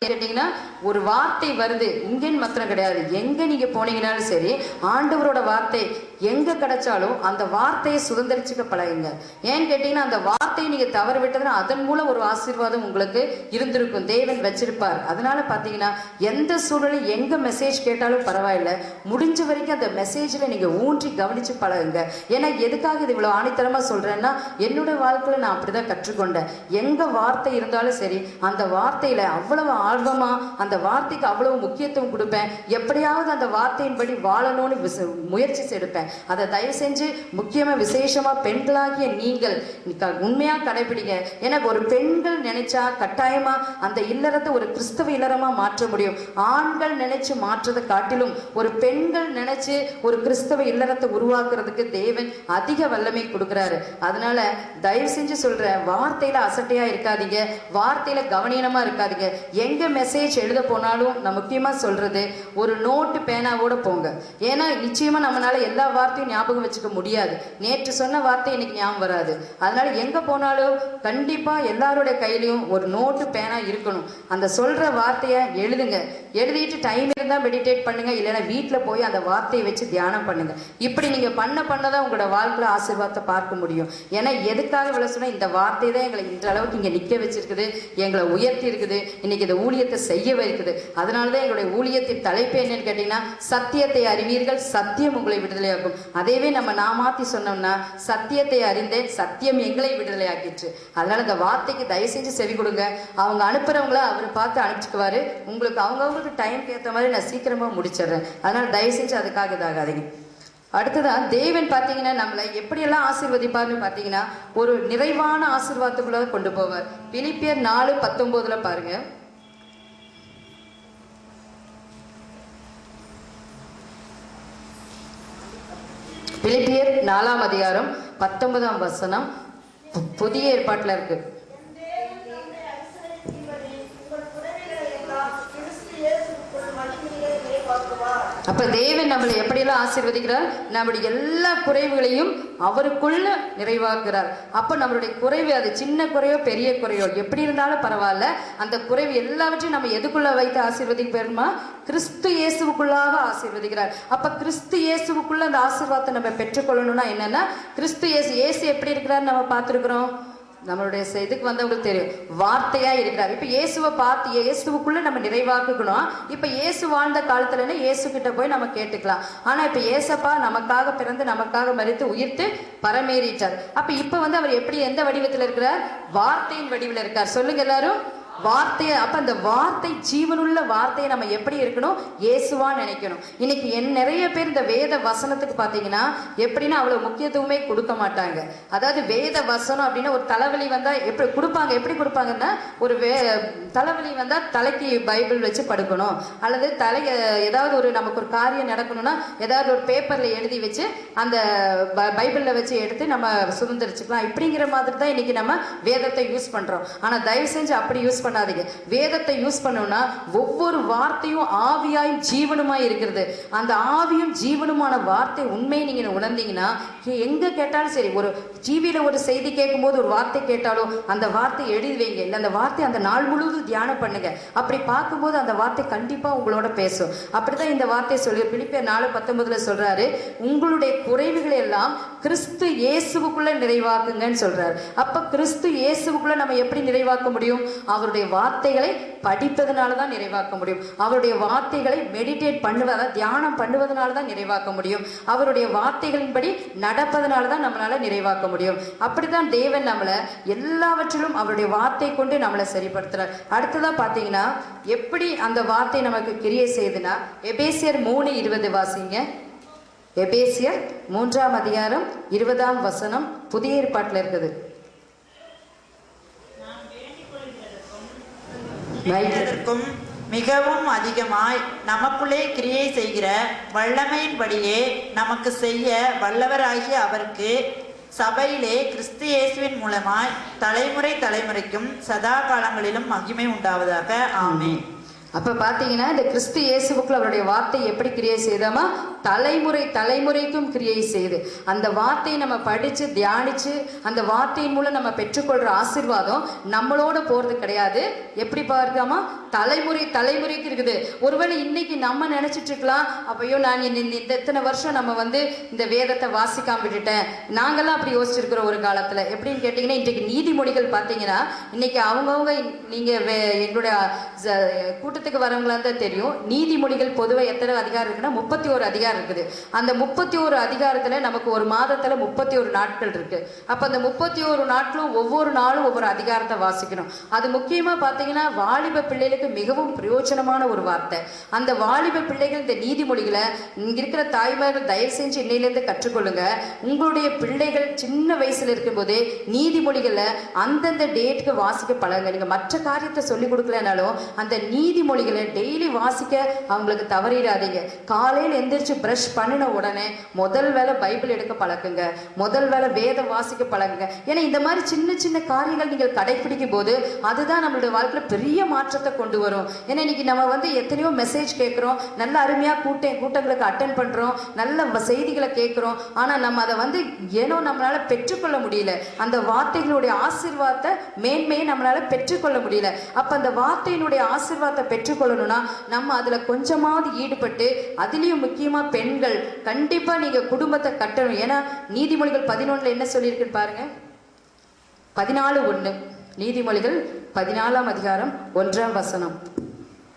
கேட்டீங்கன்னா ஒரு வார்த்தை வருது, இங்கேன்னு மாத்திரம் கிடையாது, எங்க நீங்க போனீங்கன்னாலும் சரி, ஆண்டவரோட வார்த்தை எங்க கிடைச்சாலும் அந்த வார்த்தையை சுதந்திரிச்சுக்க பழகுங்க. ஏன்னு கேட்டீங்கன்னா அந்த வார்த்தையை நீங்க தவறு விட்டதுன்னா அதன் மூலம் ஒரு ஆசீர்வாதம் உங்களுக்கு இருந்திருக்கும், தேவன் வச்சிருப்பார். அதனால பாத்தீங்கன்னா எந்த சூழலில் எங்க மெசேஜ் கேட்டாலும் பரவாயில்ல, முடிஞ்ச வரைக்கும் அந்த மெசேஜ்ல நீங்க ஊன்றி கவனிச்சு பழகுங்க. ஏன்னா எதுக்காக இது இவ்வளவு ஆணித்தரமா சொல்றேன்னா, என்னோட வாழ்க்கையில நான் அப்படிதான் கற்றுக்கொண்டேன். எங்க வார்த்தை இருந்தாலும் சரி, அந்த வார்த்தையில அவ்வளவு ஆர்வமா அந்த வார்த்தைக்கு அவ்வளவு முக்கியத்துவம் கொடுப்பேன். எப்படியாவது அந்த வார்த்தையின்படி வாழணும்னு முயற்சி எடுப்பேன். அதை தயவு செஞ்சு முக்கியமா விசேஷமா பெண்களாகிய நீங்கள் உண்மையா கடைபிடிங்க. எனக்கு ஒரு பெண்கள் நினைச்சா கட்டாயமா அந்த இல்லறத்தை ஒரு கிறிஸ்தவ இல்லறமா மாற்ற முடியும். ஆண்கள் நினைச்சு மாற்றதை காட்டிலும் ஒரு பெண்கள் நினைச்சு ஒரு கிறிஸ்தவ இல்லறத்தை உருவாக்குறதுக்கு தேவன் அதிக வல்லமை கொடுக்கிறாரு. அதனால தயவு செஞ்சு சொல்றேன், வார்த்தையில அசட்டையா இருக்காதீங்க, வார்த்தையில கவனீனமா இருக்காதீங்க. எங்க மெசேஜ் எழுத போனாலும் நான் முக்கியமா சொல்றது, ஒரு நோட்டு பேனாவோட போங்க. ஏன்னா நிச்சயமா நம்மளால எல்லா வார்த்தையும் ஞாபகம் வச்சுக்க முடியாது. நேற்று சொன்ன வார்த்தை இன்னைக்கு ஞாபகம் வராது. அதனால எங்க போனாலும் கண்டிப்பா எல்லாருடைய கையிலையும் ஒரு நோட்டு பேனா இருக்கணும். அந்த சொல்ற வார்த்தையை எழுதுங்க. எழுதிட்டு டைம் இருந்தா மெடிடேட் பண்ணுங்க, இல்லைன்னா வீட்டுல போய் அந்த வார்த்தையை வச்சு தியானம் பண்ணுங்க. இப்படி நீங்க பண்ணதான் உங்களோட வாழ்க்கையில ஆசீர்வாதத்தை பார்க்க முடியும். ஏன்னா எதுக்காக இவ்வளவு சொன்னா, இந்த வார்த்தை தான் எங்களை இந்த அளவுக்கு இங்க நிக்க வச்சிருக்குது, எங்களை உயர்த்தி இருக்குது, இன்னைக்கு இந்த ஊழியத்தை செய்ய வைக்குது. அதனாலதான் எங்களுடைய ஊழியத்தின் தலைப்பு என்னன்னு கேட்டீங்கன்னா, சத்தியத்தை அறிவீர்கள், சத்தியம் உங்களை விடுதலையாக்கும். அதேவே நம்ம மாத்தி சொன்னோம்னா, சத்தியத்தை அறிந்தேன், சத்தியம் எங்களை விடுதலை ஆக்கிற்று. அதனால இந்த வார்த்தைக்கு தயவு செஞ்சு செவி கொடுங்க. அவங்க அனுப்புறவங்கள அவர் பார்த்து அனுப்பிச்சுக்குவாரு. உங்களுக்கு அவங்கவுங்களுக்கு டைம்க்கு ஏற்ற மாதிரி நான் சீக்கிரமா முடிச்சிடுறேன். அதனால தயவு செஞ்சு அதுக்காக இதாகாதீங்க. அடுத்ததான் தேவன் பார்த்தீங்கன்னா நம்மளை எப்படியெல்லாம் ஆசீர்வதிப்பார்னு பார்த்தீங்கன்னா, ஒரு நிறைவான ஆசீர்வாதத்துக்குள்ள கொண்டு போவார். பிலிப்பியர் 4:19 பாருங்க. பிலிப்பியர் 4:19 புதிய ஏற்பாட்டில் இருக்கு. அப்ப தேவன் நம்மளை எப்படியெல்லாம் ஆசீர்வதிக்கிறார், நம்முடைய எல்லா குறைவுகளையும் அவருக்குள்ள நிறைவாக்குறார். அப்ப நம்மளுடைய குறைவு, அது சின்ன குறையோ பெரிய குறையோ எப்படி இருந்தாலும் பரவாயில்ல, அந்த குறைவு எல்லாவற்றையும் நம்ம எதுக்குள்ள வைத்து ஆசீர்வதிப்போமா, கிறிஸ்து இயேசுவுக்குள்ளாக ஆசீர்வதிக்கிறார். அப்ப கிறிஸ்து இயேசுவுக்குள்ள அந்த ஆசீர்வாதத்தை நம்ம பெற்றுக்கொள்ளணும்னா என்னன்னா, கிறிஸ்து இயேசு எப்படி இருக்கிறார் நம்ம பார்த்துருக்கிறோம். நம்மளுடைய இதுக்கு வந்தவங்களுக்கு தெரியும், வார்த்தையா இருக்கிறார். இப்ப இயேசுவை பார்த்து இயேசுக்குள்ள நம்ம நிறைவாக்கணும். இப்ப இயேசு வாழ்ந்த காலத்துல இயேசு கிட்ட போய் நம்ம கேட்டுக்கலாம். ஆனா இப்ப இயேசப்பா நமக்காக பிறந்து நமக்காக மரித்து உயிர்த்து பரமேறிட்டார். அப்ப இப்ப அவர் எப்படி எந்த வடிவத்தில் இருக்கிறார், வார்த்தையின் வடிவில் இருக்கார். சொல்லுங்க எல்லாரும், வார்த்தையை. அப்ப அந்த வார்த்தை, ஜீவனுள்ள வார்த்தையை நம்ம எப்படி இருக்கணும், இயேசுவா நினைக்கணும். இன்னைக்கு நிறைய பேர் இந்த வேத வசனத்துக்கு பாத்தீங்கன்னா எப்படின்னா அவ்வளவு முக்கியத்துவமே கொடுக்க மாட்டாங்க. அதாவது வேத வசனம் அப்படின்னா ஒரு தலைவலி வந்தா எப்படி கொடுப்பாங்க, எப்படி கொடுப்பாங்கன்னா, ஒரு தலைவலி வந்தா தலைக்கு பைபிள் வச்சு படுக்கணும், அல்லது ஏதாவது ஒரு நமக்கு ஒரு காரியம் நடக்கணும்னா ஏதாவது ஒரு பேப்பர்ல எழுதி வச்சு அந்த பைபிள்ல வச்சு எடுத்து நம்ம சுதந்திரிச்சுக்கலாம். இப்படிங்கிற மாதிரி தான் இன்னைக்கு நம்ம வேதத்தை யூஸ் பண்றோம். ஆனா தயவு செஞ்சு அப்படி யூஸ் பண்ணாதீங்க. வேதத்தை யூஸ் பண்ணோம்னா ஒவ்வொரு வார்த்தையும் ஆவியாயும் ஜீவனுமாய் இருக்கிறது. அந்த ஆவியும் ஜீவனுமான வார்த்தை உண்மையை நீங்க உணர்ந்தீங்கன்னா, எங்க கேட்டாலும் சரி, ஒரு டிவியில ஒரு செய்தி கேட்கும் போது ஒரு வார்த்தை கேட்டாலும் அந்த வார்த்தை எழுதி வைங்க, இல்ல அந்த வார்த்தை அந்த நாள் முழுவதும் தியானம் பண்ணுங்க. அப்படி பார்க்கும்போது அந்த வார்த்தை கண்டிப்பா உங்களோட பேசும். அப்படிதான் இந்த வார்த்தை சொல்லி பிலிப்பியர் 4:19 சொல்றாரு, உங்களுடைய குறைவுகளை எல்லாம் கிறிஸ்து இயேசுவுக்குள்ள நிறைவாக்குங்கன்னு சொல்றாரு. அப்ப கிறிஸ்து இயேசுவுக்குள்ள நம்ம எப்படி நிறைவாக்க முடியும், அவருடைய வார்த்தைகளை படிப்பதனாலதான் நிறைவாக்க முடியும். அவருடைய வார்த்தைகளை மெடிடேட் பண்ணுவதா, தியானம் பண்ணுவதனாலதான் நிறைவாக்க முடியும். அவருடைய வார்த்தைகளின்படி நடப்பதனாலதான் நம்மளால நிறைவாக்க முடியும். அப்படித்தான் தேவன் நம்மளை எல்லாவற்றிலும் அவருடைய வார்த்தை கொண்டு நம்மளை சரிப்படுத்துறார். அடுத்ததா பாத்தீங்கன்னா எப்படி அந்த வார்த்தை நமக்கு கிரியை செய்யுதுன்னா, எபேசியர் 3:20 வாசிங்க. எபேசியர் 3:20 புதிய ஏற்பாட்டில் இருக்குது. மிகவும் அதிகமாய் நமக்குள்ளே கிரியை செய்கிற வல்லமையின்படியே நமக்கு செய்ய வல்லவராகிய அவருக்கு சபையிலே கிறிஸ்து இயேசுவின் மூலமாய் தலைமுறை தலைமுறைக்கும் சதா காலங்களிலும் மகிமை உண்டாவதாக. ஆமென். அப்ப பாத்தீங்கன்னா இந்த கிறிஸ்து இயேசுவுக்குள்ள அவருடைய வார்த்தை எப்படி கிரியை செய்தாமா, தலைமுறை தலைமுறைக்கும் கிரியை செய்து அந்த வார்த்தையை நம்ம படிச்சு தியானிச்சு அந்த வார்த்தையின் மூலம் நம்ம பெற்றுக்கொள்ற ஆசீர்வாதம் நம்மளோட போறது கிடையாது. எப்படி பார்க்காமா, தலைமுறை தலைமுறைக்கு இருக்குது. ஒருவேளை இன்னைக்கு நம்ம நினைச்சிட்டு இருக்கலாம், அப்பயோ நான் இந்த இத்தனை வருஷம் நம்ம இந்த வேதத்தை வாசிக்காம விட்டுட்டேன். நாங்கெல்லாம் அப்படி யோசிச்சிருக்கிறோம் ஒரு காலத்துல. எப்படின்னு கேட்டீங்கன்னா, இன்றைக்கு நீதிமொழிகள் பாத்தீங்கன்னா இன்னைக்கு அவங்கவுங்க நீங்க எங்களுடைய கூட்டத்துக்கு வரவங்களா தான் தெரியும். நீதிமொழிகள் பொதுவாக எத்தனை அதிகாரம் இருக்குன்னா 31 அதிகாரம் இருக்குது. அந்த 31 அதிகாரத்துல நமக்கு ஒரு மாதத்துல 31 நாட்கள் இருக்கு. அப்ப அந்த 31 நாட்களும் ஒவ்வொரு நாளும் ஒவ்வொரு அதிகாரத்தை வாசிக்கணும். அது முக்கியமா பாத்தீங்கன்னா வாலிப பிள்ளைகளுக்கு மிகவும் பிரயோஜனமான ஒரு வார்த்தை. அந்த வாலிப பிள்ளைகள் இந்த நீதிமொழிகளை இங்க இருக்கிற தாய்மார்கள் தயவு செஞ்சு இன்னையிலேருந்து கற்றுக்கொள்ளுங்க. உங்களுடைய பிள்ளைகள் சின்ன வயசுல இருக்கும் போதே நீதிமொழிகளை அந்தந்த டேட்டுக்கு வாசிக்க பழங்க. நீங்க மற்ற காரியத்தை சொல்லிக் கொடுக்கலனாலும் அந்த நீதிமொழிகளை டெய்லி வாசிக்க அவங்களுக்கு தவறிடாதீங்க. காலையில் எந்திரிச்சு பிரஷ் பண்ணின உடனே முதல் வேலை பைபிள் எடுக்க பழக்குங்க, முதல் வேலை வேதம் வாசிக்க பழகுங்க. ஏன்னா இந்த மாதிரி சின்ன சின்ன காரியங்கள் நீங்கள் கடைபிடிக்கும் போது அதுதான் நம்மளுடைய வாழ்க்கையில பெரிய மாற்றத்தை கொண்டு வரும். ஏன்னா இன்னைக்கு நம்ம எத்தனையோ மெசேஜ் கேட்கிறோம், நல்ல அருமையா கூட்டங்களுக்கு அட்டென்ட் பண்றோம், நல்ல செய்திகளை கேட்கிறோம். ஆனா நம்ம அதை ஏனோ நம்மளால பெற்றுக்கொள்ள முடியல. அந்த வார்த்தைகளுடைய ஆசீர்வாதத்தை மேன்மையை நம்மளால பெற்றுக்கொள்ள முடியல. அப்ப அந்த வார்த்தையினுடைய ஆசீர்வாதத்தை பெற்றுக்கொள்ளணும்னா நம்ம அதுல கொஞ்சமாவது ஈடுபட்டு, அதுலயும் முக்கியமா பெண்கள் கண்டிப்பா நீங்க குடும்பத்தை கட்டணும். ஏன்னா நீதிமொழிகள் 11 என்ன சொல்லியிருக்குன்னு பாருங்க. 14:1 நீதிமொழிகள் 14ஆம் அதிகாரம் 1ஆம் வசனம்.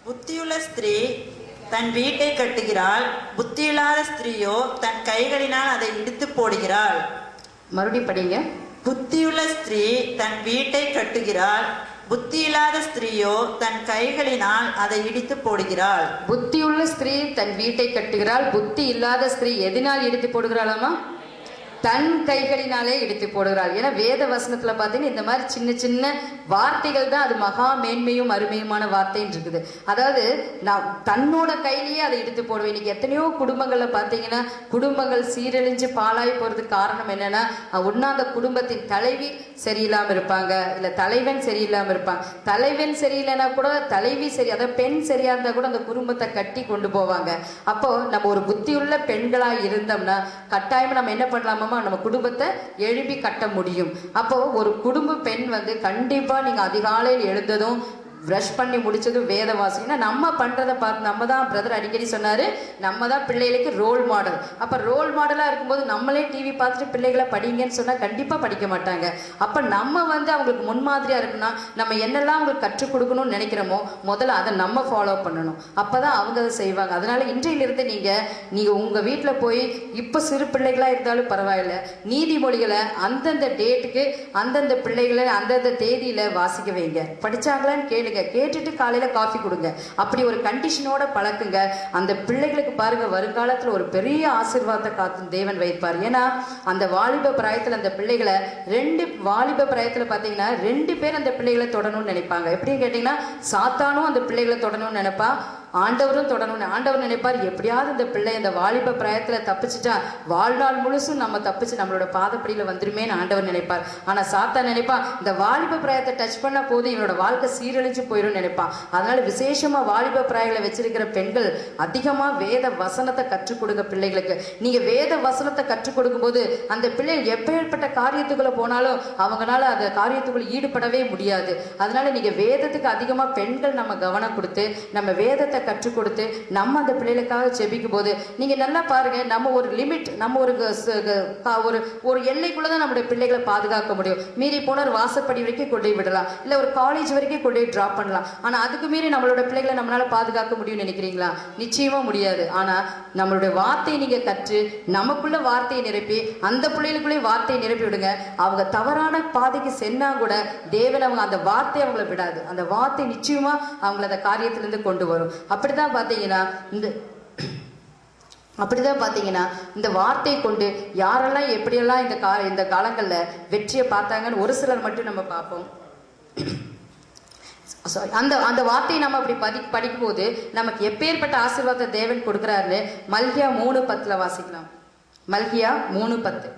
புத்தியுள்ள ஸ்திரீ தன் வீட்டை கட்டுகிறாள், புத்தியில்லாத ஸ்திரீயோ தன் கைகளினால் அதை இடித்து போடுகிறாள். மறுபடியும் படிங்க. புத்தியுள்ள ஸ்திரீ தன் வீட்டை கட்டுகிறாள், புத்தியில்லாத ஸ்திரீயோ தன் கைகளினால் அதை இடித்து போடுகிறாள். புத்தியுள்ள ஸ்திரீ தன் வீட்டை கட்டுகிறாள், புத்தி இல்லாத ஸ்திரீ எதனால் இடித்து போடுகிறாளாமா, தன் கைகளினாலே இடித்து போடுகிறாள். ஏன்னா வேத வசனத்துல பாத்தீங்கன்னா இந்த மாதிரி சின்ன சின்ன வார்த்தைகள் தான் அது மகா மேன்மையும் அருமையுமான வார்த்தைன்னு இருக்குது. அதாவது நான் தன்னோட கையிலேயே அதை இடித்து போடுவேன். இன்னைக்கு எத்தனையோ குடும்பங்கள்ல பாத்தீங்கன்னா குடும்பங்கள் சீரழிஞ்சு பாழாய் போறதுக்கு காரணம் என்னன்னா, ஒன்னா அந்த குடும்பத்தின் தலைவி சரியில்லாம இருப்பாங்க, இல்ல தலைவன் சரியில்லாம இருப்பாங்க. தலைவன் சரியில்லைன்னா கூட தலைவி சரி, அதாவது பெண் சரியா இருந்தா கூட அந்த குடும்பத்தை கட்டி கொண்டு போவாங்க. அப்போ நம்ம ஒரு புத்தியுள்ள பெண்களா இருந்தோம்னா கட்டாயமா நம்ம என்ன பண்ணலாமா, நம்ம குடும்பத்தை எழுப்பி கட்ட முடியும். அப்போ ஒரு குடும்ப பெண் கண்டிப்பா நீங்க அதிகாலையில் எழுந்ததும் பிரஷ் பண்ணி முடிச்சதும் வேத வாசிங்கன்னா நம்ம பண்றதை பார்த்து நம்ம தான் பிரதர் அடிக்கடி சொன்னாரு, நம்ம தான் பிள்ளைகளுக்கு ரோல் மாடல். அப்ப ரோல் மாடலா இருக்கும்போது நம்மளே டிவி பார்த்துட்டு பிள்ளைகளை படிங்கன்னு சொன்னா கண்டிப்பா படிக்க மாட்டாங்க. அப்ப நம்ம அவங்களுக்கு முன்மாதிரியா இருக்குன்னா நம்ம என்னெல்லாம் அவங்களுக்கு கற்றுக் கொடுக்கணும்னு நினைக்கிறோமோ முதல்ல அதை நம்ம ஃபாலோ பண்ணணும். அப்பதான் அவங்க அதை செய்வாங்க. அதனால இன்றையிலிருந்து நீங்க உங்க வீட்டுல போய் இப்ப சிறு பிள்ளைகளா இருந்தாலும் பரவாயில்ல, நீதிமொழிகளை அந்தந்த டேட்டுக்கு அந்தந்த பிள்ளைகளை அந்தந்த தேதியில வாசிக்க வைங்க. படிச்சாங்களான்னு கேளுங்க, கேட்டுட்டு காலையில காஃபி கொடுங்க. அப்படி ஒரு கண்டிஷனோட பழக்குங்க. அந்த பிள்ளைகளுக்கு பாருங்க வருங்காலத்துல ஒரு பெரிய ஆசீர்வாதத்தை காத்து தேவன் வைப்பார். ஏன்னா அந்த வாலிப பிராயத்துல அந்த பிள்ளைகளை வாலிப பிராயத்துல பாத்தீங்கன்னா 2 பேர் அந்த பிள்ளைகளை தொடணும்னு நினைப்பாங்க. எப்படின்னு கேட்டீங்கன்னா சாத்தானும் அந்த பிள்ளைகளை தொடணும்னு நினைப்பா, ஆண்டவரும் தொடணும்னு ஆண்டவர் நினைப்பார். எப்படியாவது இந்த பிள்ளை இந்த வாலிப பிராயத்துல தப்பிச்சுட்டா வாழ்நாள் முழுசும் நம்ம தப்பிச்சு நம்மளோட பாதப்படியில வந்துருமேன்னு ஆண்டவர் நினைப்பார். ஆனா சாத்தான் நினைப்பான் இந்த வாலிப பிராயத்தை டச் பண்ண போது இவனோட வாழ்க்கை சீரழிஞ்சு போயிடும் நினைப்பான். அதனால விசேஷமா வாலிப பிராயங்களை வச்சிருக்கிற பெண்கள் அதிகமா வேத வசனத்தை கற்றுக் கொடுங்க பிள்ளைகளுக்கு. நீங்க வேத வசனத்தை கற்றுக் கொடுக்கும் போது அந்த பிள்ளைகள் எப்பேற்பட்ட காரியத்துக்குள்ள போனாலும் அவங்களால அந்த காரியத்துக்குள்ள ஈடுபடவே முடியாது. அதனால நீங்க வேதத்துக்கு அதிகமா பெண்கள் நம்ம கவனம் கொடுத்து நம்ம வேதத்தை கற்றுக் கொடுத்து நம்ம அந்த பிள்ளைகளுக்காக ஜெபிக்கும் போது நீங்க நல்லா பாருங்க, நம்ம ஒரு லிமிட், நம்ம ஒரு எல்லைக்குள்ளதான் நம்முடைய பிள்ளைகளை பாதுகாக்க முடியும். மீறி போன வாசப்படி வரைக்கும் கொண்டு விடலாம், இல்ல ஒரு காலேஜ் வரைக்கும் கொண்டு டிராப் பண்ணலாம். ஆனா அதுக்கு மீறி நம்மளோட பிள்ளைகளை நம்மளால பாதுகாக்க முடியும்னு நினைக்கிறீங்களா? நிச்சயமா முடியாது. ஆனா நம்மளுடைய வார்த்தையை நீங்க கற்று நமக்குள்ள வார்த்தையை நிரப்பி அந்த பிள்ளைகளுக்குள்ளே வார்த்தையை நிரப்பி விடுங்க. அவங்க தவறான பாதைக்கு சென்னா கூட தேவன் அவங்க அந்த வார்த்தையை அவங்கள விடாது. அந்த வார்த்தை நிச்சயமா அவங்கள அந்த காரியத்திலிருந்து கொண்டு வரும். அப்படிதான் பாத்தீங்கன்னா இந்த வார்த்தையை கொண்டு யாரெல்லாம் எப்படியெல்லாம் இந்த காலங்கள்ல வெற்றியை பார்த்தாங்கன்னு ஒரு சிலர் மட்டும் நம்ம பார்ப்போம். அந்த வார்த்தையை நம்ம அப்படி படிக்கும் போது நமக்கு எப்பேற்பட்ட ஆசீர்வாதத்தை தேவன் கொடுக்கிறாருன்னு மல்கியா 3:10 வாசிக்கலாம். மல்கியா 3:10.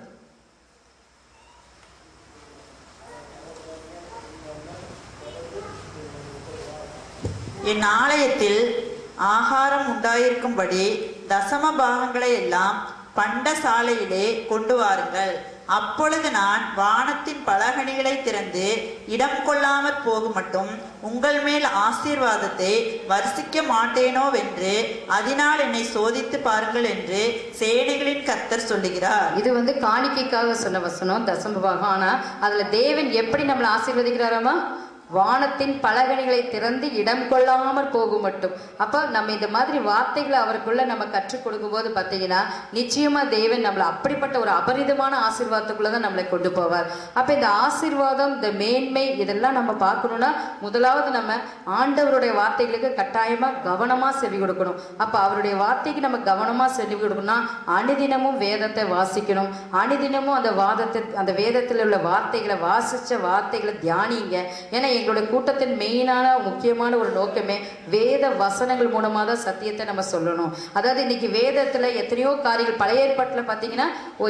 என் ஆலயத்தில் ஆகாரம் உண்டாயிருக்கும்படி தசம பாகங்களை எல்லாம் பண்டசாலையிலே கொண்டு வாருங்கள். அப்பொழுது நான் வானத்தின் பலகணிகளை திறந்து இடம் கொள்ளாமற் போகும் மட்டும் உங்கள் மேல் ஆசீர்வாதத்தை வருஷிக்க மாட்டேனோவென்று அதனால் என்னை சோதித்து பாருங்கள் என்று சேனைகளின் கர்த்தர் சொல்லுகிறார். இது காணிக்கைக்காக சொன்ன வசனம், தசம பாகம். ஆனா அதுல தேவன் எப்படி நம்மளை ஆசீர்வதிக்கிறாராமா? வானத்தின் பலகணிகளை திறந்து இடம் கொள்ளாமல் போகும் மட்டும். அப்ப நம்ம இந்த மாதிரி வார்த்தைகளை அவருக்குள்ள நம்ம கற்றுக் கொடுக்கும் போது பார்த்தீங்கன்னா நிச்சயமா தேவன் நம்மளை அப்படிப்பட்ட ஒரு அபரிதமான ஆசீர்வாதத்துக்குள்ளதான் நம்மளை கொண்டு போவார். அப்ப இந்த ஆசீர்வாதம், இந்த மேன்மை, இதெல்லாம் நம்ம பார்க்கணும்னா முதலாவது நம்ம ஆண்டவருடைய வார்த்தைகளுக்கு கட்டாயமா கவனமா செவி கொடுக்கணும். அப்ப அவருடைய வார்த்தைக்கு நம்ம கவனமா செவி கொடுக்கணும்னா அனுதினமும் வேதத்தை வாசிக்கணும். அனுதினமும் அந்த வேதத்தில் உள்ள வார்த்தைகளை, வாசிச்ச வார்த்தைகளை தியானிங்க. ஏன்னா எங்களுடைய கூட்டத்தின் மெயினான முக்கியமான ஒரு நோக்கமே வேத வசனங்கள் மூலமாக தான் சத்தியத்தை நம்ம சொல்லணும். அதாவது இன்னைக்கு வேதத்துல எத்தனையோ காரியங்கள், பழைய ஏற்பாட்டுல பாத்தீங்கன்னா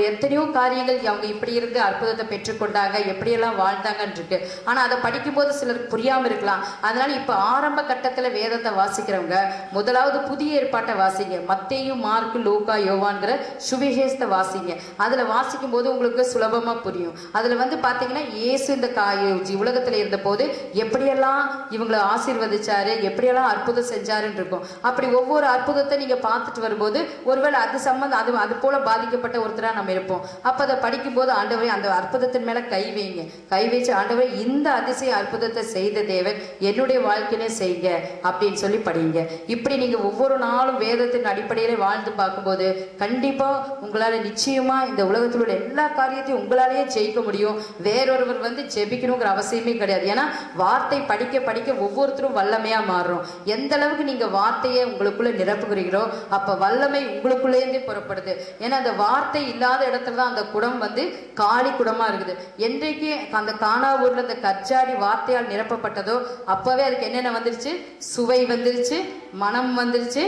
எத்தனையோ காரியங்கள் அவங்க இப்படி இருந்து அற்புதத்தை பெற்றுக்கொண்டாங்க, எப்படியெல்லாம் வாழ்ந்தாங்கன்னு இருக்கு. ஆனா அதை படிக்கும்போது சிலருக்கு புரியாம இருக்கலாம். அதனால இப்ப ஆரம்ப கட்டத்துல வேதத்தை வாசிக்கிறவங்க முதலாவது புதிய ஏற்பாட்டை வாசிங்க. மத்தேயு, மார்க்கு, லூக்கா, யோவான்கிற சுவிசேஷத்தை வாசிங்க. அதுல வாசிக்கும் போது உங்களுக்கு சுலபமா புரியும். அதுல பாத்தீங்கன்னா இயேசு இந்த உலகத்துல இருந்த போது எப்படியெல்லாம் இவங்களை ஆசீர்வதிச்சாரு, எப்படியெல்லாம் அற்புதம் செஞ்சாருன்னு இருக்கும். அப்படி ஒவ்வொரு அற்புதத்தை நீங்க பார்த்துட்டு வரும்போது ஒருவேளை அது சம்பந்தம் அது போல பாதிக்கப்பட்ட ஒருத்தரா நம்ம இருப்போம். அப்ப அதை படிக்கும் போது ஆண்டவரே அந்த அற்புதத்தின் மேல கை வைங்க. கை வச்சு ஆண்டவரே இந்த அதிசய அற்புதத்தை செய்த தேவன் என்னுடைய வாழ்க்கையிலே செய்ங்க அப்படின்னு சொல்லி படிங்க. இப்படி நீங்க ஒவ்வொரு நாளும் வேதத்தின் அடிப்படையில வாழ்ந்து பார்க்கும்போது கண்டிப்பா உங்களால நிச்சயமா இந்த உலகத்தில் உள்ள எல்லா காரியத்தையும் உங்களாலேயே ஜெயிக்க முடியும். வேறொருவர் ஜெபிக்கணுங்கிற அவசியமே கிடையாது. ஏன்னா வார்த்தை படிக்க படிக்க ஒவ்வொருத்தரும் வல்லமையா மாறும். எந்த அளவுக்கு நீங்க வார்த்தையை உங்களுக்குள்ள நிரப்புகிறீங்களோ அப்ப வல்லமை உங்களுக்குள்ளேருந்தே புறப்படுது. ஏன்னா அந்த வார்த்தை இல்லாத இடத்துலதான் அந்த குடம் காலி குடமா இருக்குது. என்றைக்கு அந்த கானாவூர்ல அந்த கச்சாடி வார்த்தையால் நிரப்பப்பட்டதோ அப்பவே அதுக்கு என்னென்ன வந்துருச்சு? சுவை வந்துருச்சு, மனம் வந்துருச்சு,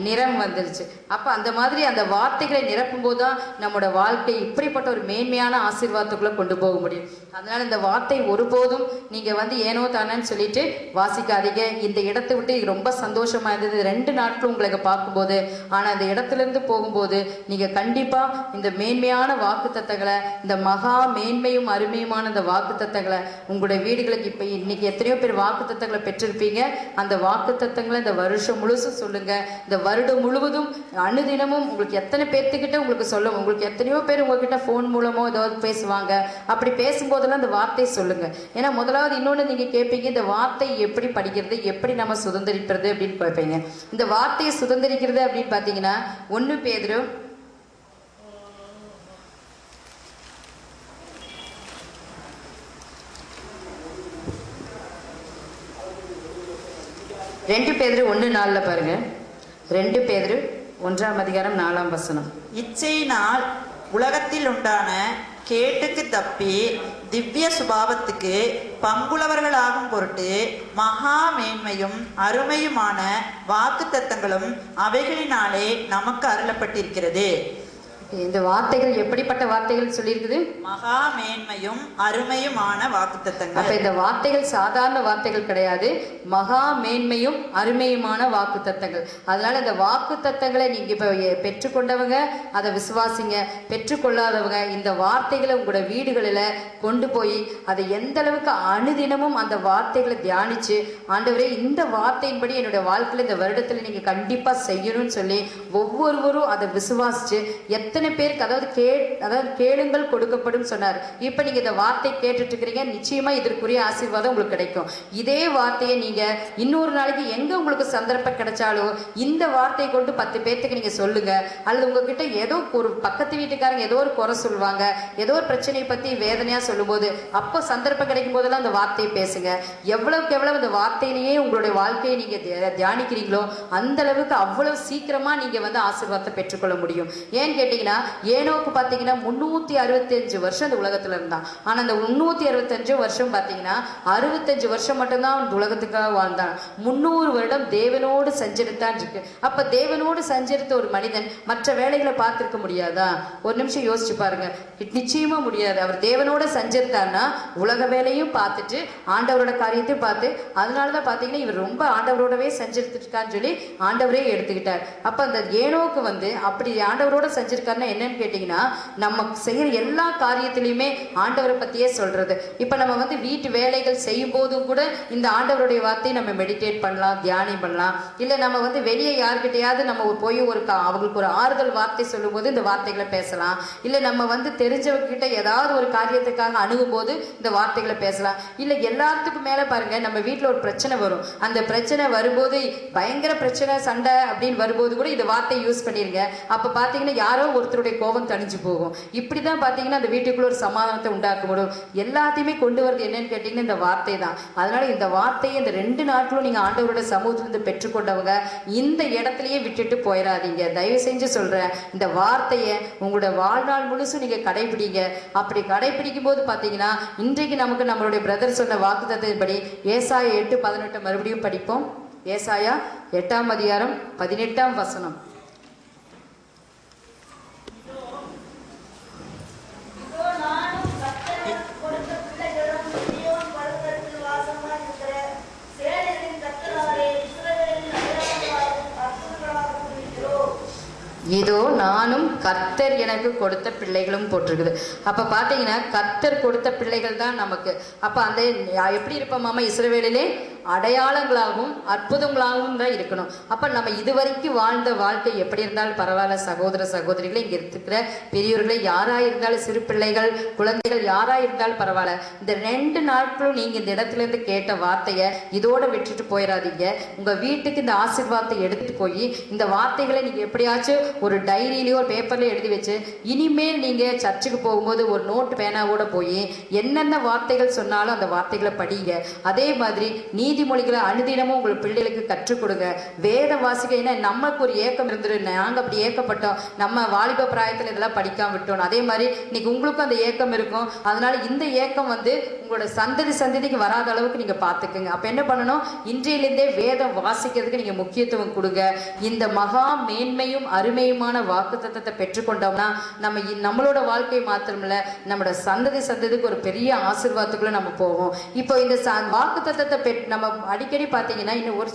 நிறம் வந்துருச்சு. அப்ப அந்த மாதிரி அந்த வார்த்தைகளை நிரப்பும் போதுதான் நம்மளோட வாழ்க்கை இப்படிப்பட்ட ஒரு மேன்மையான ஆசீர்வாதத்துக்குள்ள கொண்டு போக முடியும். அதனால இந்த வார்த்தை ஒருபோதும் நீங்க ஏனோ தானேன்னு சொல்லிட்டு வாசிக்காதீங்க. இந்த இடத்தை விட்டு ரொம்ப சந்தோஷமா இருந்தது 2 நாட்கள் உங்களுக்கு பார்க்கும்போது. ஆனா அந்த இடத்துல இருந்து போகும்போது நீங்க கண்டிப்பா இந்த மேன்மையான வாக்கு தத்தங்களை, இந்த மகா மேன்மையும் அருமையுமான இந்த வாக்கு தத்தங்களை உங்களுடைய வீடுகளுக்கு இப்ப இன்னைக்கு எத்தனையோ பேர் வாக்கு தத்தங்களை பெற்றிருப்பீங்க. அந்த வாக்கு தத்தங்களை இந்த வருஷம் முழுசும் சொல்லுங்க. இந்த வருடம் முழுவதும் அனுதினமும் உங்களுக்கு எத்தனை பேர்த்துக்கிட்ட உங்களுக்கு சொல்லுங்க. உங்களுக்கு எத்தனையோ பேர் உங்ககிட்ட போன் மூலமோ ஏதாவது பேசுவாங்க. அப்படி பேசும்போதெல்லாம் இந்த வார்த்தை சொல்லுங்க. ஏன்னா முதலாவது இன்னொன்னு நீங்க கேட்பீங்க, இந்த வார்த்தை எப்படி படிக்கிறது, எப்படி நம்ம சுதந்திரிப்பது அப்படின்னு கேட்பீங்க. இந்த வார்த்தையை சுதந்திரிக்கிறது அப்படின்னு பாத்தீங்கன்னா 1 பேதுரு 2 பேதுரு 1:4 பாருங்க. 2 பேதுரு 1ஆம் அதிகாரம் 4ஆம் வசனம். இச்சையினால் உலகத்தில் உண்டான கேட்டுக்கு தப்பி திவ்ய சுபாவத்துக்கு பங்குள்ளவர்களாகும் பொருட்டு மகா மேன்மையும் அருமையுமான வாக்கு தத்தங்களும் அவைகளினாலே நமக்கு அருளப்பட்டிருக்கிறது. இந்த வார்த்தைகள் எப்படிப்பட்ட வார்த்தைகள் சொல்லியிருக்குது? மகா மேன்மையும் அருமையுமான வாக்குத்தத்தங்கள். அப்ப இந்த வார்த்தைகள் சாதாரண வார்த்தைகள் கிடையாது, மகா மேன்மையும் அருமையுமான வாக்குத்தத்தங்கள். அதனால இந்த வாக்குத்தத்தங்களை நீங்க இப்ப பெற்றுக்கொண்டவங்க அதை விசுவாசிங்க, பெற்றுக்கொள்ளாதவங்க இந்த வார்த்தைகளை உங்களோட வீடுகளில் கொண்டு போய் அதை எந்த அளவுக்கு அனுதினமும் அந்த வார்த்தைகளை தியானிச்சு ஆண்டவரே இந்த வார்த்தையின்படி என்னுடைய வாழ்க்கையில இந்த வருடத்துல நீங்க கண்டிப்பா செய்யணும்னு சொல்லி ஒவ்வொருவரும் அதை விசுவாசிச்சு எத்தனை பேருக்கு அதாவது கேளுங்கள் கொடுக்கப்படும் சொன்னார். இப்ப நீங்க இந்த வார்த்தை கேட்டுட்டு இருக்கிறீங்க, நிச்சயமா இதற்குரிய ஆசீர்வாதம் உங்களுக்கு கிடைக்கும். இதே வார்த்தையை நீங்க இன்னொரு நாளைக்கு எங்க உங்களுக்கு சந்தர்ப்பம் கிடைச்சாலும் இந்த வார்த்தையை கொண்டு 10 பேர்த்துக்கு நீங்க சொல்லுங்க. அல்லது உங்ககிட்ட ஏதோ ஒரு பக்கத்து வீட்டுக்காரங்க ஏதோ ஒரு குறை சொல்லுவாங்க, ஏதோ ஒரு பிரச்சனையை பத்தி வேதனையா சொல்லும் போது அப்போ சந்தர்ப்பம் கிடைக்கும் போதெல்லாம் அந்த வார்த்தையை பேசுங்க. எவ்வளவுக்கு எவ்வளவு அந்த வார்த்தையிலேயே உங்களுடைய வாழ்க்கையை நீங்க தியானிக்கிறீங்களோ அந்த அளவுக்கு அவ்வளவு சீக்கிரமா நீங்க ஆசீர்வாதத்தை பெற்றுக்கொள்ள முடியும். ஏன்னு கேட்டீங்கன்னா எப்படின்னா ஏனோக்கு பார்த்தீங்கன்னா 365 வருஷம் இந்த உலகத்துல இருந்தான். ஆனா அந்த 365 வருஷம் பார்த்தீங்கன்னா 65 வருஷம் மட்டும்தான் அவன் உலகத்துக்காக வாழ்ந்தான். 300 வருடம் தேவனோடு சஞ்சரித்தான் இருக்கு. அப்ப தேவனோடு சஞ்சரித்த ஒரு மனிதன் மற்ற வேலைகளை பார்த்திருக்க முடியாதா? ஒரு நிமிஷம் யோசிச்சு பாருங்க. நிச்சயமா முடியாது. அவர் தேவனோட சஞ்சரித்தார்னா உலக வேலையும் பார்த்துட்டு ஆண்டவரோட காரியத்தையும் பார்த்து, அதனாலதான் பாத்தீங்கன்னா இவர் ரொம்ப ஆண்டவரோடவே சஞ்சரித்துட்டு இருக்கான்னு சொல்லி ஆண்டவரே எடுத்துக்கிட்டார். அப்ப அந்த ஏனோக்கு அப்படி ஆண்டவரோட செஞ்சிருக்காருன்னா என்னன்னு கேட்டீங்கன்னா, நம்ம செய்யற எல்லா காரியத்திலையுமே ஆண்டவரை பத்தியே சொல்றது. இப்ப நம்ம வீட்டு வேலைகள் செய்யும் போதும் கூட இந்த ஆண்டவருடைய வார்த்தையை நம்ம மெடிடேட் பண்ணலாம், தியானம் பண்ணலாம். இல்ல நம்ம வெளியே யார்கிட்டயாவது நம்ம போய் அவங்களுக்கு ஒரு ஆறுதல் வார்த்தை சொல்லும் போது இந்த வார்த்தைகளை பேசலாம். இல்ல நம்ம தெரிஞ்சவங்க கிட்ட ஏதாவது ஒரு காரியத்துக்காக அணுகும் போது இந்த வார்த்தைகளை பேசலாம். இல்ல எல்லாத்துக்கும் மேல பாருங்க, நம்ம வீட்டுல ஒரு பிரச்சனை வரும். அந்த பிரச்சனை வரும்போது பயங்கர பிரச்சனை சண்டை அப்படின்னு வரும்போது கூட இந்த வார்த்தை யூஸ் பண்ணிருங்க. அப்ப பாத்தீங்கன்னா யாரோ ஒருத்தருடைய கோபம் தணிஞ்சு போகும். இப்படிதான் பாத்தீங்கன்னா அந்த வீட்டுக்குள்ள ஒரு சமாதானத்தை உண்டாக்க முடியும். எல்லாத்தையுமே கொண்டு வரது என்னன்னு கேட்டீங்கன்னா இந்த வார்த்தை தான். அதனால இந்த வார்த்தையை இந்த 2 நாட்களும் நீங்க ஆண்டவரோட சமூகத்திலிருந்து பெற்றுக்கொண்டவங்க இந்த இடத்துலயே விட்டுட்டு போயிடாதீங்க. தயவு செஞ்சு சொல்றேன், இந்த வார்த்தையை உங்களோட வாழ்நாள் முழுசும் நீங்க கடைபிடிங்க. அப்படி கடைபிடிக்கும் போது பாத்தீங்கன்னா இன்றைக்கு நமக்கு நம்மளுடைய பிரதர் சொன்ன வாக்குத்தத்தத்தின்படி ஏசாயா 8:18 மறுபடியும் படிப்போம். ஏசாயா 8ஆம் அதிகாரம் 18ஆம் வசனம். இதோ நானும் கர்த்தர் எனக்கு கொடுத்த பிள்ளைகளும் போட்டிருக்குது. அப்ப பாத்தீங்கன்னா கர்த்தர் கொடுத்த பிள்ளைகள் தான் நமக்கு. அப்ப அந்த எப்படி இருப்போமாமா, இஸ்ரவேலிலே அடையாளங்களாகவும் அற்புதங்களாகவும் தான் இருக்கணும். அப்ப நம்ம இதுவரைக்கும் வாழ்ந்த வாழ்க்கை எப்படி இருந்தாலும் பரவாயில்ல. சகோதர சகோதரிகளை இங்க இருக்கிற பெரியவர்களை யாரா இருந்தாலும், சிறு பிள்ளைகள் குழந்தைகள் யாரா இருந்தாலும் பரவாயில்ல, இந்த 2 நாட்களும் நீங்க இந்த இடத்துல இருந்து கேட்ட வார்த்தையை இதோட விட்டுட்டு போயிடாதீங்க. உங்க வீட்டுக்கு இந்த ஆசீர்வாதத்தை எடுத்துட்டு போய் இந்த வார்த்தைகளை நீங்க எப்படியாச்சும் ஒரு டைரியிலயோ ஒரு பேப்பர்லயோ எழுதி வச்சு, இனிமேல் நீங்க சர்ச்சுக்கு போகும்போது ஒரு நோட்டு பேனாவோட போய் என்னென்ன வார்த்தைகள் சொன்னாலும் அந்த வார்த்தைகளை படிங்க. அதே மாதிரி நீதிமொழிகளை அனுதினமும் உங்கள் பிள்ளைகளுக்கு கற்றுக் கொடுங்க. வேதம் வாசிக்க. ஏன்னா நமக்கு ஒரு ஏக்கம் இருந்துரு, நாங்க அப்படி ஏக்கப்பட்டோம், நம்ம வாலிப பிராயத்துல இதெல்லாம் படிக்காம விட்டோம். அதே மாதிரி இன்னைக்கு உங்களுக்கும் அந்த ஏக்கம் இருக்கும். அதனால இந்த ஏக்கம் உங்களோட சந்ததிக்கு வராத அளவுக்கு நீங்க பாத்துக்குங்க. அப்ப என்ன பண்ணணும், இன்றையிலிருந்தே வேதம் வாசிக்கிறதுக்கு நீங்க முக்கியத்துவம் கொடுங்க. இந்த மகா மேன்மையும் அருமையுமான வாக்குத்தத்தத்தை பெற்றுக்கொண்டோம்னா நம்மளோட வாழ்க்கை மாத்திரமில்ல, நம்மளோட சந்ததிக்கு ஒரு பெரிய ஆசீர்வாதத்துக்குள்ள நம்ம போவோம். இப்போ இந்த வாக்குத்தத்தத்தை நம்ம அடிக்கடி பாத்தீங்கன்னா, இன்னும் ஒரு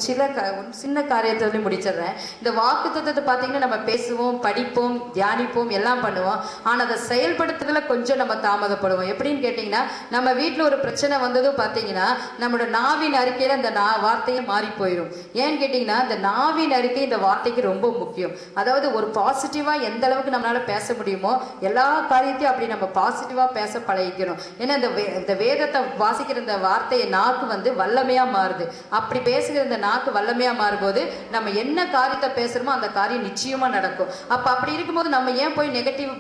சின்ன காரியத்தை முடிச்சிடுறேன். இந்த வாக்குத்தத்தத்தை பாத்தீங்கன்னா நம்ம பேசுவோம், படிப்போம், தியானிப்போம், எல்லாம் பண்ணுவோம். ஆனா அதை செயல்படுத்துறதுல கொஞ்சம் நம்ம தாமதப்படுவோம். எப்படின்னு கேட்டீங்கன்னா, நம்ம வீட்டுல ஒரு பிரச்சனை வந்ததும் பாத்தீங்கன்னா நம்மளோட நாவின் அறிக்கையில அந்த வார்த்தையை மாறி போயிடும். ஏன்னு கேட்டீங்கன்னா, இந்த நாவின் அறிக்கை இந்த வார்த்தைக்கு ரொம்ப முக்கியம். அதாவது ஒரு பாசிட்டிவா எந்த அளவுக்கு நம்மளால பேச முடியுமோ எல்லா காரியத்தையும் அப்படி நம்ம பாசிட்டிவா பேச பழகிக்கணும். ஏன்னா இந்த வேதத்தை வாசிக்கிற இந்த வார்த்தையை நாக்கு வல்லமையா மாறுது. அப்படி பேசுகிற இந்த நாக்கு வல்லமையா மாறும்போது நம்ம என்ன காரியத்தை பேசுறோமோ அந்த காரியம் நிச்சயமா நடக்கும். அப்படி இருக்கும்போது நம்ம ஏன் போய் நெகட்டிவ்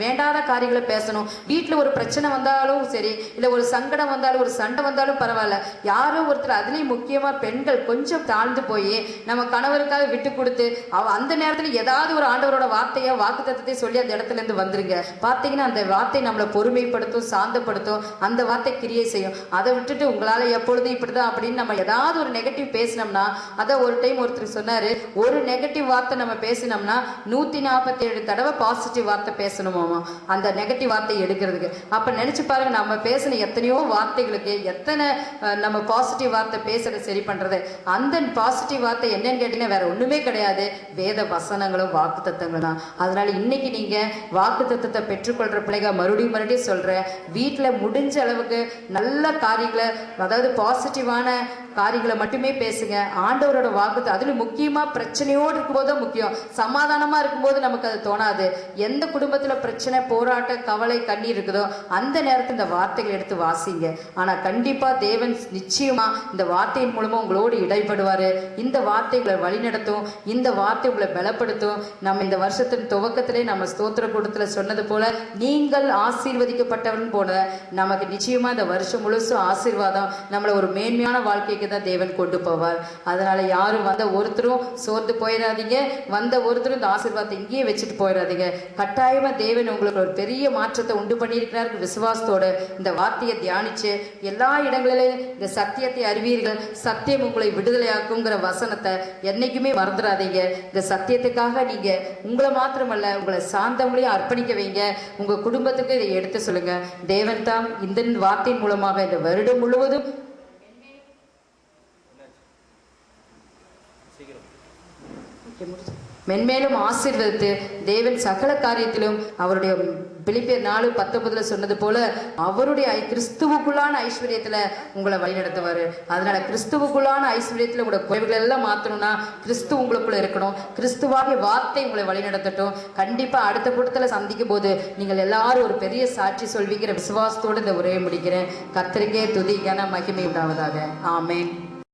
வேண்டாத காரியங்களை பேசணும்? வீட்டுல ஒரு பிரச்சனை வந்தாலும் சரி, இல்ல ஒரு சங்கடம் வந்தாலும், ஒரு சண்டை வந்தாலும் பரவாயில்ல, யாரோ ஒருத்தர், அதுலயும் முக்கியமா பெண்கள் கொஞ்சம் தாழ்ந்து போய் நம்ம கணவருக்காக விட்டு கொடுத்து அந்த நேரத்துல ஏதாவது ஒரு ஆண்டவரோட வார்த்தையை வாக்குத்தத்தத்தை சொல்லி அந்த இடத்துல இருந்து வந்துருங்க. பாத்தீங்கன்னா அந்த வார்த்தை நம்மளை பொறுமைப்படுத்தும், சாந்தப்படுத்தும், அந்த வார்த்தை கிரியை செய்யும். அதை விட்டுட்டு உங்களால எப்பொழுதும் இப்படிதான் அப்படின்னு நம்ம ஏதாவது ஒரு நெகட்டிவ் பேசினோம்னா, அதை ஒரு டைம் ஒருத்தர் சொன்னாரு, ஒரு நெகட்டிவ் வார்த்தை நம்ம பேசினோம்னா 147 தடவை பாசிட்டிவ் வார்த்தை பேசணுமாமா அந்த நெகட்டிவ் வார்த்தை எடுக்கிறதுக்கு. அப்ப நினைச்சு பாருங்க, நம்ம பேசின எத்தனையோ வார்த்தைகளுக்கு எத்தனை நம்ம பாசிட்டிவ் வார்த்தை பேசுறதை சரி பண்றது. அந்த பாசிட்டிவ் வார்த்தை என்னன்னு கேட்டீங்கன்னா வேற ஒண்ணுமே கிடையாது, வேத வசனங்களும் வாக்கு தத்தங்களும் தான். அதனால இன்னைக்கு நீங்க வாக்கு தத்தத்தை பெற்றுக்கொள்ற பிள்ளைங்க, மறுபடியும் சொல்றேன், வீட்டுல முடிஞ்ச அளவுக்கு நல்ல காரியங்களை, அதாவது பாசிட்டிவான காரியங்களை மட்டுமே பேசுங்க. ஆண்டவரோட வாக்கு, அதுல முக்கியமா பிரச்சனையோடு இருக்கும்போது முக்கியம். சமாதானமா இருக்கும்போது நமக்கு அது தோணாது. எந்த குடும்பத்துல பிரச்சனை, போராட்டம், கவலை, கண்ணீர் இருக்குதோ அந்த நேரத்தில் இந்த வார்த்தைகளை எடுத்து வாசிங்க. ஆனா கண்டிப்பா தேவன் நிச்சயமா இந்த வார்த்தையின் மூலமா உங்களோடு இடைப்படுவாரு. இந்த வார்த்தைகளை வழிநடத்தும், இந்த வார்த்தை உங்களை பலப்படுத்தும். நம்ம இந்த வருஷத்தின் துவக்கத்திலே நம்ம ஸ்தோத்திர கூட்டத்துல சொன்னது போல, நீங்கள் ஆசீர்வதிக்கப்பட்டவன் போல நமக்கு நிச்சயமா இந்த வருஷம் முழுசும் ஆசீர்வாதம் நம்மள ஒரு மேன்மையான வாழ்க்கைக்கு வரைக்கும் தான் தேவன் கொண்டு போவார். அதனால யாரும் வந்த ஒருத்தரும் சோர்ந்து போயிடாதீங்க, வந்த ஒருத்தரும் இந்த ஆசீர்வாதத்தை இங்கேயே வச்சுட்டு போயிடாதீங்க. கட்டாயமா தேவன் உங்களுக்கு ஒரு பெரிய மாற்றத்தை உண்டு பண்ணியிருக்கிறார். விசுவாசத்தோட இந்த வார்த்தையை தியானிச்சு எல்லா இடங்களிலும் இந்த சத்தியத்தை அறிவீர்கள், சத்தியம் உங்களை விடுதலையாக்குங்கிற வசனத்தை என்னைக்குமே மறந்துடாதீங்க. இந்த சத்தியத்துக்காக நீங்க உங்களை மாத்திரமல்ல உங்களை சார்ந்தவங்களையும் அர்ப்பணிக்க வைங்க. உங்க குடும்பத்துக்கு இதை எடுத்து சொல்லுங்க. தேவன் தான் இந்த வார்த்தையின் மூலமாக இந்த வருடம் முழுவதும் மென்மேலும் ஆசீர்வதித்து தேவன் சகல காரியத்திலும் அவருடைய பிலிப்பியர் 4:19 சொன்னது போல அவருடைய கிறிஸ்துவுக்குள்ளான ஐஸ்வர்யத்துல உங்களை வழிநடத்துவாரு. அதனால கிறிஸ்துவுக்குள்ளான ஐஸ்வர்யத்துல உங்களோட குறைவுகள் எல்லாம் மாத்தணும்னா கிறிஸ்து உங்களுக்குள்ள இருக்கணும். கிறிஸ்துவாகிய வார்த்தை உங்களை வழிநடத்தட்டும். கண்டிப்பா அடுத்த கூட்டத்துல சந்திக்கும் போது நீங்கள் எல்லாரும் ஒரு பெரிய சாட்சி சொல்விக்கிற விசுவாசத்தோடு இந்த உரையை முடிக்கிறேன். கர்த்தருக்கே துதி கன மகிமை உண்டாவதாக. ஆமென்.